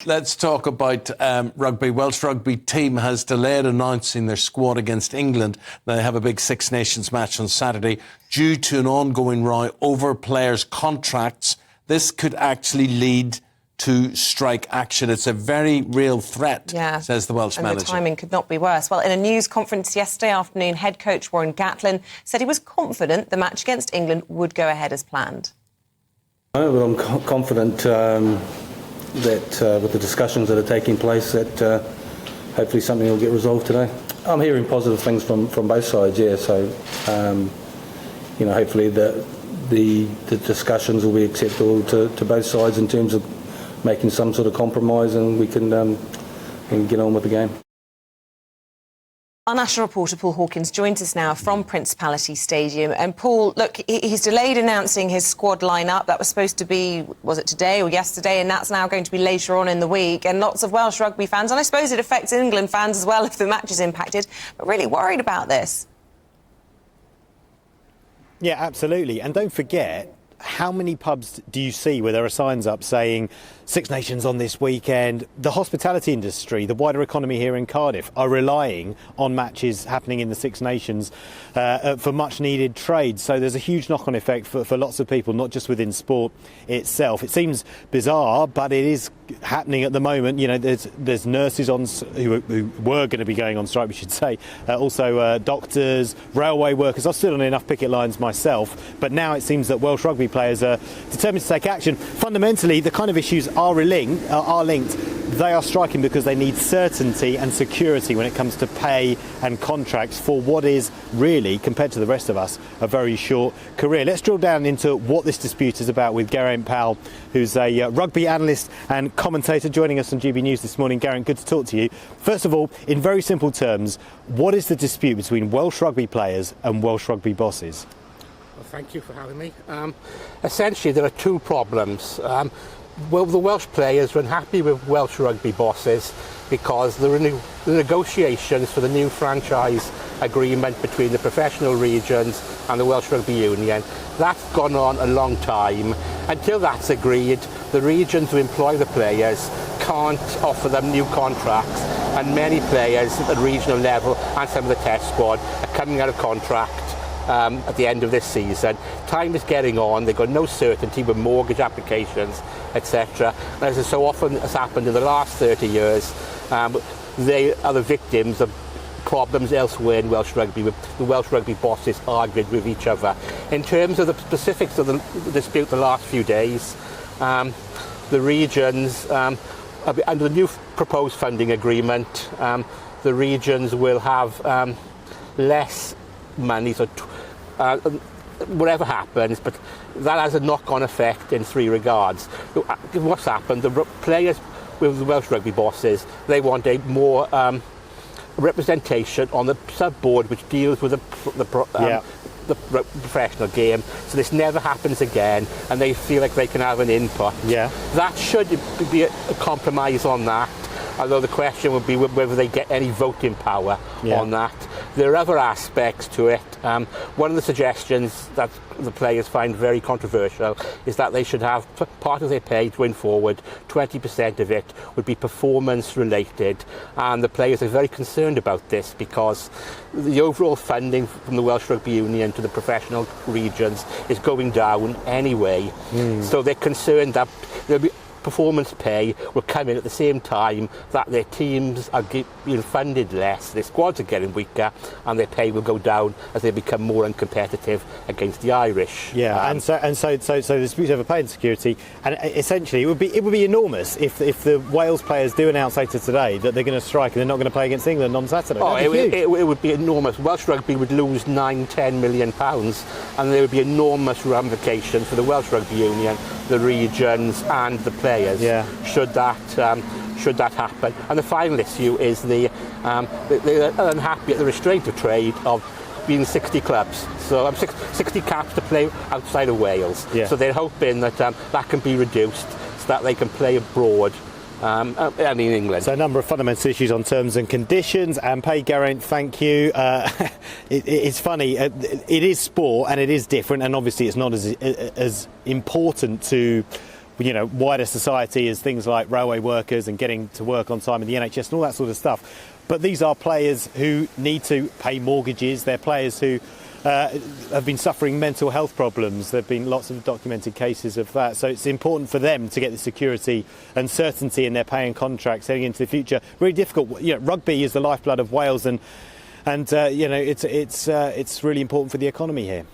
Let's talk about rugby. Welsh rugby team has delayed announcing their squad against England. They have a big Six Nations match on Saturday due to an ongoing row over players' contracts. This could actually lead to strike action. It's a very real threat, says the Welsh manager. And the timing could not be worse. Well, in a news conference yesterday afternoon, head coach Warren Gatland said he was confident the match against England would go ahead as planned. But I'm confident that with the discussions that are taking place, that hopefully something will get resolved today. I'm hearing positive things from both sides, So, hopefully the discussions will be acceptable to both sides in terms of making some sort of compromise, and we can get on with the game. Our national reporter Paul Hawkins joins us now from Principality Stadium. And Paul, look, he's delayed announcing his squad lineup. That was supposed to be, was it today or yesterday? And that's now going to be later on in the week. And lots of Welsh rugby fans, and I suppose it affects England fans as well if the match is impacted, but really worried about this. Yeah, absolutely. And don't forget, how many pubs do you see where there are signs up saying Six Nations on this weekend? The hospitality industry, the wider economy here in Cardiff, are relying on matches happening in the Six Nations for much needed trade. So there's a huge knock-on effect for lots of people, not just within sport itself. It seems bizarre, but it is happening at the moment. There's nurses on who were going to be going on strike, we should say. Also doctors, railway workers. I've stood on enough picket lines myself, but now it seems that Welsh rugby players are determined to take action. Fundamentally, the kind of issues are linked. They are striking because they need certainty and security when it comes to pay and contracts for what is really, compared to the rest of us, a very short career. Let's drill down into what this dispute is about with Geraint Powell, who's a rugby analyst and commentator, joining us on GBNews this morning. Geraint, good to talk to you. First of all, in very simple terms, what is the dispute between Welsh rugby players and Welsh rugby bosses? Well, thank you for having me. Essentially, there are two problems. The Welsh players are unhappy with Welsh rugby bosses because the negotiations for the new franchise agreement between the professional regions and the Welsh Rugby Union, that's gone on a long time. Until that's agreed, the regions who employ the players can't offer them new contracts, and many players at the regional level and some of the test squad are coming out of contract at the end of this season. Time is getting on. They've got no certainty with mortgage applications, etc. And as so often has happened in the last 30 years, they are the victims of problems elsewhere in Welsh rugby, with the Welsh rugby bosses arguing with each other. In terms of the specifics of the dispute the last few days, the regions, under the new proposed funding agreement, the regions will have less money, so whatever happens, but that has a knock-on effect in three regards. What's happened, the players with the Welsh rugby bosses, they want a more representation on the sub-board which deals with the professional game, so this never happens again, and they feel like they can have an input. That should be a compromise on that, although the question would be whether they get any voting power on that. There are other aspects to it. One of the suggestions that the players find very controversial is that they should have part of their pay going forward, 20% of it would be performance related, and the players are very concerned about this because the overall funding from the Welsh Rugby Union to the professional regions is going down anyway. So they're concerned that there'll be performance pay will come in at the same time that their teams are being funded less, their squads are getting weaker, and their pay will go down as they become more uncompetitive against the Irish. And so the dispute over pay and security, and essentially it would be enormous if the Wales players do announce later today that they're going to strike and they're not going to play against England on Saturday. It would be enormous. Welsh rugby would lose £9-10 million, and there would be enormous ramifications for the Welsh Rugby Union, the regions, and the players. Should that happen. And the final issue is they're unhappy at the restraint of trade of being 60 clubs, so 60 caps to play outside of Wales. So they're hoping that that can be reduced so that they can play abroad. In England. So a number of fundamental issues on terms and conditions and pay. Geraint, thank you. It's funny, it is sport and it is different, and obviously it's not as important to wider society as things like railway workers and getting to work on time in the NHS and all that sort of stuff. But these are players who need to pay mortgages. They're players who have been suffering mental health problems. There have been lots of documented cases of that. So it's important for them to get the security and certainty in their pay and contracts heading into the future. Really difficult. Rugby is the lifeblood of Wales, and it's really important for the economy here.